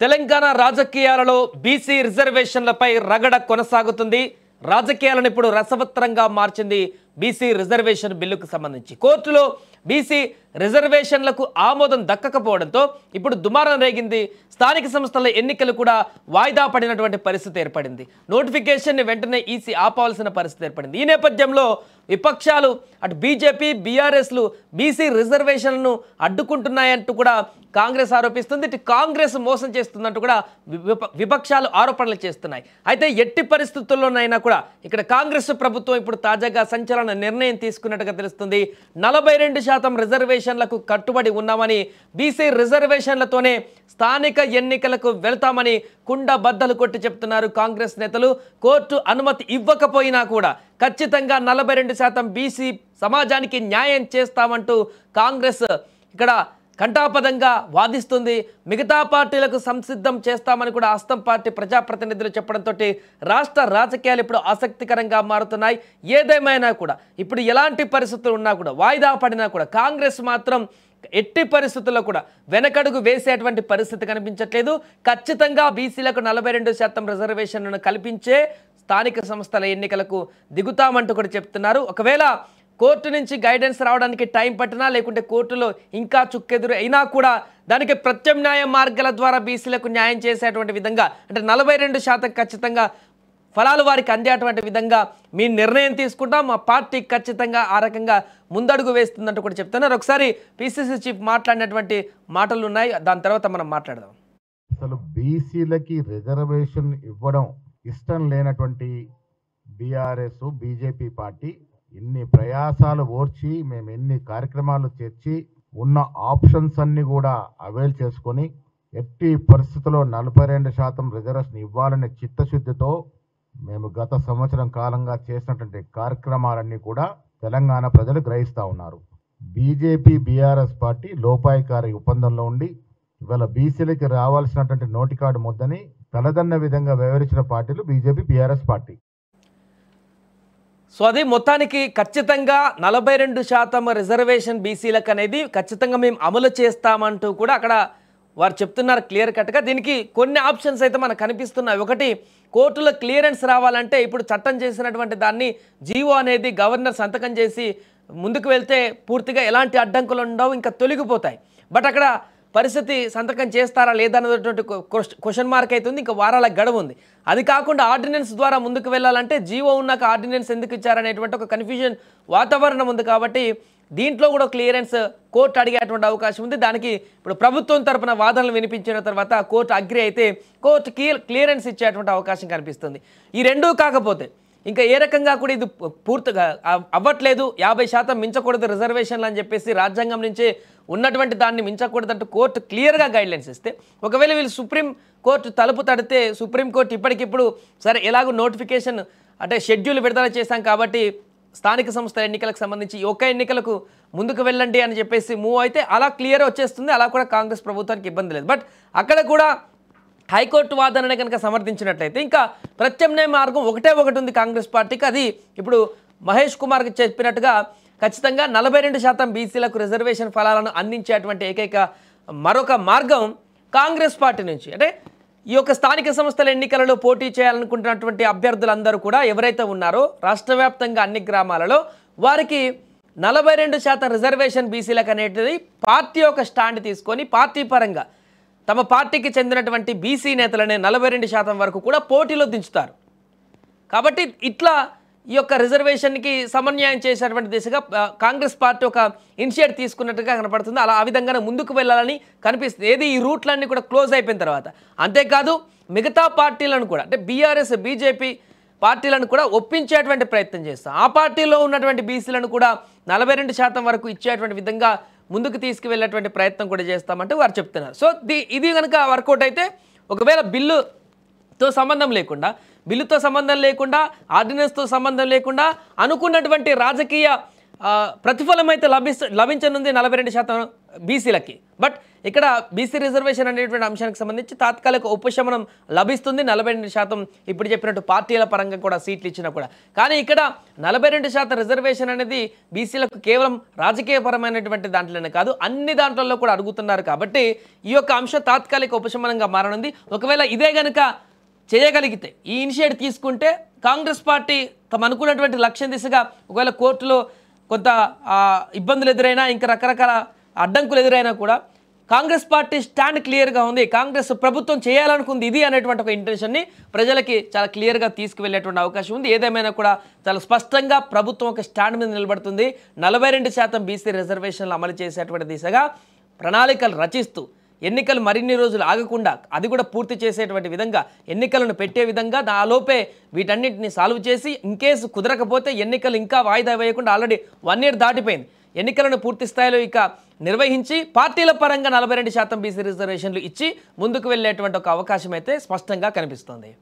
తెలంగాణ రాజకీయాలలో బీసీ రిజర్వేషన్లపై రగడ కొనసాగుతుంది. రాజకీయాలను ఇప్పుడు రసవత్తరంగా మార్చింది బీసీ రిజర్వేషన్ బిల్లుకు సంబంధించి. కోర్టులో బీసీ రిజర్వేషన్లకు ఆమోదం దక్కకపోవడంతో ఇప్పుడు దుమారం రేగింది. స్థానిక సంస్థల ఎన్నికలు కూడా వాయిదా పడినటువంటి పరిస్థితి ఏర్పడింది. నోటిఫికేషన్ని వెంటనే ఈసీ ఆపాల్సిన పరిస్థితి ఏర్పడింది. ఈ నేపథ్యంలో విపక్షాలు అటు బీజేపీ బీఆర్ఎస్లు బీసీ రిజర్వేషన్లను అడ్డుకుంటున్నాయంటూ కూడా కాంగ్రెస్ ఆరోపిస్తుంది. ఇటు కాంగ్రెస్ మోసం చేస్తుందంటూ కూడా విపక్షాలు ఆరోపణలు చేస్తున్నాయి. అయితే ఎట్టి పరిస్థితుల్లోనైనా కూడా ఇక్కడ కాంగ్రెస్ ప్రభుత్వం ఇప్పుడు తాజాగా సంచలన నిర్ణయం తీసుకున్నట్టుగా తెలుస్తుంది. 42% రిజర్వేషన్లకు కట్టుబడి ఉన్నామని, బీసీ రిజర్వేషన్లతోనే స్థానిక ఎన్నికలకు వెళ్తామని కుండ బద్దలు కొట్టి చెప్తున్నారు కాంగ్రెస్ నేతలు. కోర్టు అనుమతి ఇవ్వకపోయినా కూడా ఖచ్చితంగా 42% బీసీ సమాజానికి న్యాయం చేస్తామంటూ కాంగ్రెస్ ఇక్కడ కంఠాపదంగా వాదిస్తుంది. మిగతా పార్టీలకు సంసిద్ధం చేస్తామని కూడా హస్తం పార్టీ ప్రజాప్రతినిధులు చెప్పడంతో రాష్ట్ర రాజకీయాలు ఇప్పుడు ఆసక్తికరంగా మారుతున్నాయి. ఏదేమైనా కూడా ఇప్పుడు ఎలాంటి పరిస్థితులు ఉన్నా కూడా వాయిదా పడినా కూడా కాంగ్రెస్ మాత్రం ఎట్టి పరిస్థితుల్లో కూడా వెనకడుగు వేసేటువంటి పరిస్థితి కనిపించట్లేదు. ఖచ్చితంగా బీసీలకు 42% రిజర్వేషన్లను కల్పించే స్థానిక సంస్థల ఎన్నికలకు దిగుతామంటూ కూడా చెప్తున్నారు. ఒకవేళ కోర్టు నుంచి గైడెన్స్ రావడానికి టైం పట్టినా, లేకుంటే కోర్టులో ఇంకా చుక్కెదురు అయినా కూడా దానికి ప్రత్యామ్నాయ మార్గాల ద్వారా బీసీలకు న్యాయం చేసేటువంటి విధంగా, అంటే 42% ఖచ్చితంగా ఫలాలు వారికి అందేటువంటి విధంగా మీ నిర్ణయం తీసుకుంటాం, మా పార్టీ ఖచ్చితంగా ఆ రకంగా ముందడుగు వేస్తుందంటూ కూడా చెప్తున్నారు. ఒకసారి పిసిసి చీఫ్ మాట్లాడినటువంటి మాటలు ఉన్నాయి, దాని తర్వాత మనం మాట్లాడదాం. అసలు బీసీలకి రిజర్వేషన్ ఇవ్వడం ఇష్టం లేనటువంటి బీఆర్ఎస్ బీజేపీ పార్టీ ఇన్ని ప్రయాసాలు ఓర్చి మేము ఎన్ని కార్యక్రమాలు చేర్చి ఉన్న ఆప్షన్స్ అన్ని కూడా అవైల్ చేసుకొని ఎట్టి పరిస్థితుల్లో 42% రిజర్వేషన్ ఇవ్వాలనే చిత్తశుద్ధితో మేము గత సంవత్సరం కాలంగా చేసినటువంటి కార్యక్రమాలన్నీ కూడా తెలంగాణ ప్రజలు గ్రహిస్తూ ఉన్నారు. బీజేపీ బీఆర్ఎస్ పార్టీ లోపాయికారి ఒప్పందంలో ఉండి ఇవాళ బీసీలకి రావాల్సినటువంటి నోటికాడు ముద్దని తలదన్న విధంగా వ్యవహరించిన పార్టీలు బీజేపీ బీఆర్ఎస్ పార్టీ. సో అది మొత్తానికి ఖచ్చితంగా 42% రిజర్వేషన్ బీసీలకు అనేది ఖచ్చితంగా మేము అమలు చేస్తామంటూ కూడా అక్కడ వారు చెప్తున్నారు క్లియర్ కట్గా. దీనికి కొన్ని ఆప్షన్స్ అయితే మనకు కనిపిస్తున్నాయి. ఒకటి, కోర్టులో క్లియరెన్స్ రావాలంటే ఇప్పుడు చట్టం చేసినటువంటి దాన్ని జీవో అనేది గవర్నర్ సంతకం చేసి ముందుకు వెళ్తే పూర్తిగా ఎలాంటి అడ్డంకులు ఉండవు, ఇంకా తొలగిపోతాయి. బట్ అక్కడ పరిస్థితి సంతకం చేస్తారా లేదా అనేటువంటి క్వశ్చన్ మార్క్ అవుతుంది. ఇంకా వారాల గడువు ఉంది. అది కాకుండా ఆర్డినెన్స్ ద్వారా ముందుకు వెళ్ళాలంటే జీవో ఉన్నాక ఆర్డినెన్స్ ఎందుకు ఇచ్చారనేటువంటి ఒక కన్ఫ్యూజన్ వాతావరణం ఉంది. కాబట్టి దీంట్లో కూడా క్లియరెన్స్ కోర్టు అడిగేటువంటి అవకాశం ఉంది. దానికి ఇప్పుడు ప్రభుత్వం తరపున వాదనలు వినిపించిన తర్వాత కోర్టు అగ్రి అయితే కోర్టు క్లియరెన్స్ ఇచ్చేటువంటి అవకాశం కనిపిస్తుంది. ఈ రెండూ కాకపోతే ఇంకా ఏ రకంగా కూడా ఇది పూర్తిగా అవ్వట్లేదు, 50% మించకూడదు రిజర్వేషన్లు అని చెప్పేసి రాజ్యాంగం నుంచే ఉన్నటువంటి దాన్ని మించకూడదంటూ కోర్టు క్లియర్గా గైడ్లైన్స్ ఇస్తే, ఒకవేళ వీళ్ళు సుప్రీం కోర్టు తలుపు తడితే సుప్రీంకోర్టు ఇప్పటికిప్పుడు సరే ఎలాగో నోటిఫికేషన్ అంటే షెడ్యూల్ విడుదల చేశాం కాబట్టి స్థానిక సంస్థల ఎన్నికలకు సంబంధించి ఒక ఎన్నికలకు ముందుకు వెళ్ళండి అని చెప్పేసి మూవ్ అయితే అలా క్లియర్ వచ్చేస్తుంది. అలా కూడా కాంగ్రెస్ ప్రభుత్వానికి ఇబ్బంది లేదు. బట్ అక్కడ కూడా హైకోర్టు వాదనని కనుక సమర్థించినట్లయితే ఇంకా ప్రత్యామ్నాయ మార్గం ఒకటి ఉంది కాంగ్రెస్ పార్టీకి. అది ఇప్పుడు మహేష్ కుమార్కి చెప్పినట్టుగా ఖచ్చితంగా 42% బీసీలకు రిజర్వేషన్ ఫలాలను అందించేటువంటి ఏకైక మరొక మార్గం కాంగ్రెస్ పార్టీ నుంచి, అంటే ఈ యొక్క స్థానిక సంస్థల ఎన్నికలలో పోటీ చేయాలనుకుంటున్నటువంటి అభ్యర్థులందరూ కూడా ఎవరైతే ఉన్నారో రాష్ట్ర వ్యాప్తంగా అన్ని గ్రామాలలో వారికి 42% రిజర్వేషన్ బీసీలకు అనేది పార్టీ యొక్క స్టాండ్ తీసుకొని పార్టీ పరంగా తమ పార్టీకి చెందినటువంటి బీసీ నేతలనే 42% వరకు కూడా పోటీలో దించుతారు. కాబట్టి ఇట్లా ఈ యొక్క రిజర్వేషన్కి సమన్వయం చేసేటువంటి దిశగా కాంగ్రెస్ పార్టీ ఒక ఇనిషియేటివ్ తీసుకున్నట్టుగా కనపడుతుంది. అలా ఆ విధంగానే ముందుకు వెళ్ళాలని కనిపిస్తుంది. ఏది ఈ రూట్లన్నీ కూడా క్లోజ్ అయిపోయిన తర్వాత. అంతేకాదు మిగతా పార్టీలను కూడా, అంటే బీఆర్ఎస్ బీజేపీ పార్టీలను కూడా ఒప్పించేటువంటి ప్రయత్నం చేస్తాం. ఆ పార్టీలో ఉన్నటువంటి బీసీలను కూడా 42% వరకు ఇచ్చేటువంటి విధంగా ముందుకు తీసుకువెళ్ళేటువంటి ప్రయత్నం కూడా చేస్తామంటూ వారు చెప్తున్నారు. సో ఇది కనుక వర్కౌట్ అయితే ఒకవేళ బిల్లుతో సంబంధం లేకుండా ఆర్డినెన్స్తో సంబంధం లేకుండా అనుకున్నటువంటి రాజకీయ ప్రతిఫలం అయితే లభించనుంది బీసీలకి. బట్ ఇక్కడ బీసీ రిజర్వేషన్ అనేటువంటి అంశానికి సంబంధించి తాత్కాలిక ఉపశమనం లభిస్తుంది 42%. ఇప్పుడు చెప్పినట్టు పార్టీల పరంగా కూడా సీట్లు ఇచ్చినా కూడా. కానీ ఇక్కడ 42% రిజర్వేషన్ అనేది బీసీలకు కేవలం రాజకీయపరమైనటువంటి దాంట్లోనే కాదు, అన్ని దాంట్లలో కూడా అడుగుతున్నారు. కాబట్టి ఈ యొక్క అంశం తాత్కాలిక ఉపశమనంగా మారనుంది. ఒకవేళ ఇదే కనుక చేయగలిగితే, ఈ ఇనిషియేటివ్ తీసుకుంటే కాంగ్రెస్ పార్టీ తమ అనుకున్నటువంటి లక్ష్యం దిశగా ఒకవేళ కోర్టులో కొంత ఇబ్బందులు ఎదురైనా, ఇంకా రకరకాల అడ్డంకులు ఎదురైనా కూడా కాంగ్రెస్ పార్టీ స్టాండ్ క్లియర్గా ఉంది. కాంగ్రెస్ ప్రభుత్వం చేయాలనుకుంది ఇది అనేటువంటి ఒక ఇంటెన్షన్ని ప్రజలకి చాలా క్లియర్గా తీసుకువెళ్ళేటువంటి అవకాశం ఉంది. ఏదేమైనా కూడా చాలా స్పష్టంగా ప్రభుత్వం ఒక స్టాండ్ మీద నిలబడుతుంది. 42% బీసీ రిజర్వేషన్లు అమలు చేసేటువంటి దిశగా ప్రణాళికలు రచిస్తూ ఎన్నికలు మరిన్ని రోజులు ఆగకుండా అది కూడా పూర్తి చేసేటువంటి విధంగా ఎన్నికలను పెట్టే విధంగా నాలోపే వీటన్నిటిని సాల్వ్ చేసి ఇన్కేసు కుదరకపోతే ఎన్నికలు ఇంకా వాయిదా వేయకుండా ఆల్రెడీ 1 year దాటిపోయింది. ఎన్నికలను పూర్తి స్థాయిలో ఇక నిర్వహించి పార్టీల పరంగా 42% బీసీ రిజర్వేషన్లు ఇచ్చి ముందుకు వెళ్ళేటువంటి ఒక అవకాశం అయితే స్పష్టంగా కనిపిస్తోంది.